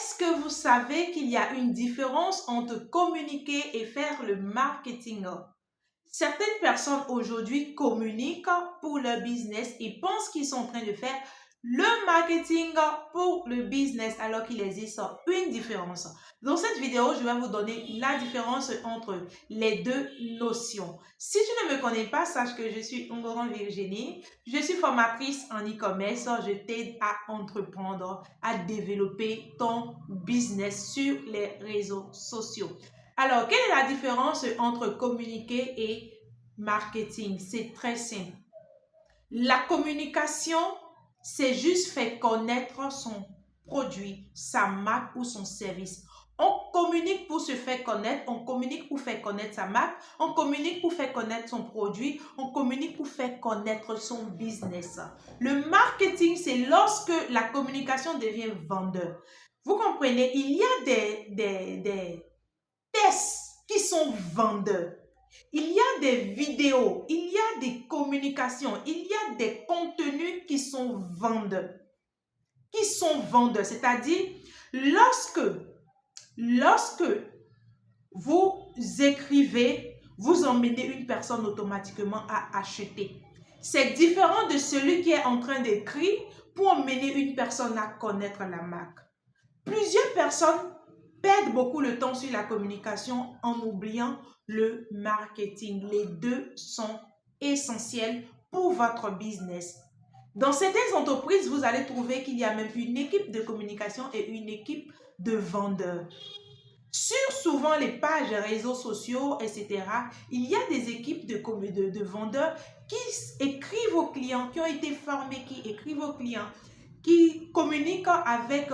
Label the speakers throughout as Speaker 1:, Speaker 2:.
Speaker 1: Est-ce que vous savez qu'il y a une différence entre communiquer et faire le marketing? Certaines personnes aujourd'hui communiquent pour leur business et pensent qu'ils sont en train de faire le marketing pour le business alors qu'il existe une différence. Dans cette vidéo, je vais vous donner la différence entre les deux notions. Si tu ne me connais pas, sache que je suis Ngoron Virginie. Je suis formatrice en e-commerce. Je t'aide à entreprendre, à développer ton business sur les réseaux sociaux. Alors, quelle est la différence entre communiquer et marketing? C'est très simple. La communication, c'est juste faire connaître son produit, sa marque ou son service. On communique pour se faire connaître, on communique pour faire connaître sa marque, on communique pour faire connaître son produit, on communique pour faire connaître son business. Le marketing, c'est lorsque la communication devient vendeur. Vous comprenez, il y a des tests qui sont vendeurs. Il y a des vidéos, il y a des communications, il y a des contenus qui sont vendeurs. C'est-à-dire, lorsque vous écrivez, vous emmenez une personne automatiquement à acheter. C'est différent de celui qui est en train d'écrire pour emmener une personne à connaître la marque. Plusieurs personnes perdent beaucoup le temps sur la communication en oubliant le marketing. Les deux sont essentiels pour votre business. Dans certaines entreprises, vous allez trouver qu'il y a même une équipe de communication et une équipe de vendeurs. Sur souvent les pages réseaux sociaux, etc., il y a des équipes de vendeurs qui écrivent aux clients, qui ont été formés, qui écrivent aux clients, qui communiquent avec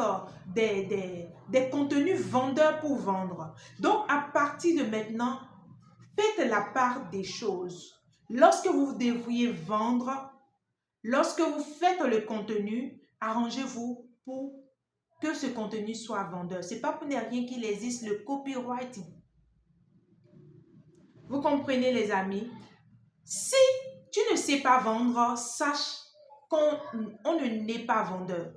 Speaker 1: des contenus vendeurs pour vendre. Donc, à partir de maintenant, faites la part des choses. Lorsque vous devriez vendre, lorsque vous faites le contenu, arrangez-vous pour que ce contenu soit vendeur. Ce n'est pas pour ne rien qu'il existe le copywriting. Vous comprenez, les amis? Si tu ne sais pas vendre, sache qu'on ne naît pas vendeur.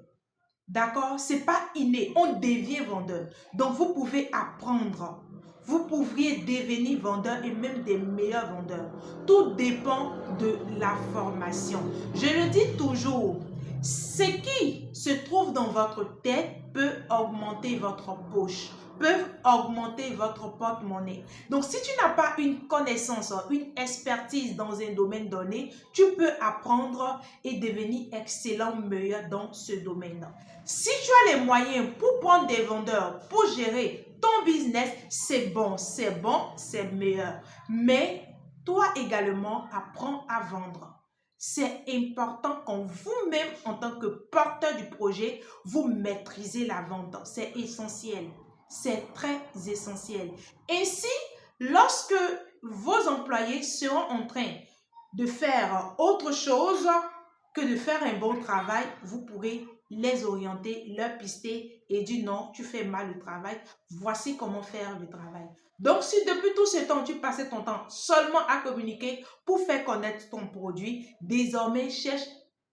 Speaker 1: D'accord? Ce n'est pas inné, on devient vendeur. Donc, vous pouvez apprendre. Vous pourriez devenir vendeur et même des meilleurs vendeurs. Tout dépend de la formation. Je le dis toujours, ce qui se trouve dans votre tête peut augmenter votre poche, peut augmenter votre porte-monnaie. Donc, si tu n'as pas une connaissance, une expertise dans un domaine donné, tu peux apprendre et devenir excellent, meilleur dans ce domaine. Si tu as les moyens pour prendre des vendeurs, pour gérer ton business, c'est bon, c'est meilleur. Mais toi également, apprends à vendre. C'est important quand vous-même, en tant que porteur du projet, vous maîtrisez la vente. C'est essentiel. C'est très essentiel. Ainsi, lorsque vos employés seront en train de faire autre chose que de faire un bon travail, vous pourrez les orienter, leur pister et dire non, tu fais mal le travail, voici comment faire le travail. Donc, si depuis tout ce temps, tu passais ton temps seulement à communiquer pour faire connaître ton produit, désormais, cherche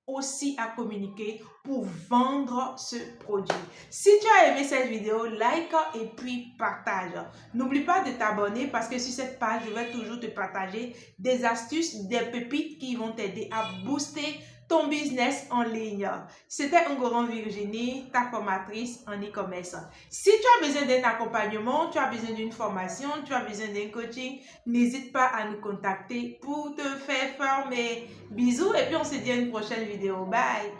Speaker 1: aussi à communiquer pour vendre ce produit. Si tu as aimé cette vidéo, like et puis partage. N'oublie pas de t'abonner parce que sur cette page, je vais toujours te partager des astuces, des pépites qui vont t'aider à booster ton business en ligne. C'était Ngoron Virginie, ta formatrice en e-commerce. Si tu as besoin d'un accompagnement, tu as besoin d'une formation, tu as besoin d'un coaching, n'hésite pas à nous contacter pour te faire former. Bisous et puis on se dit à une prochaine vidéo. Bye!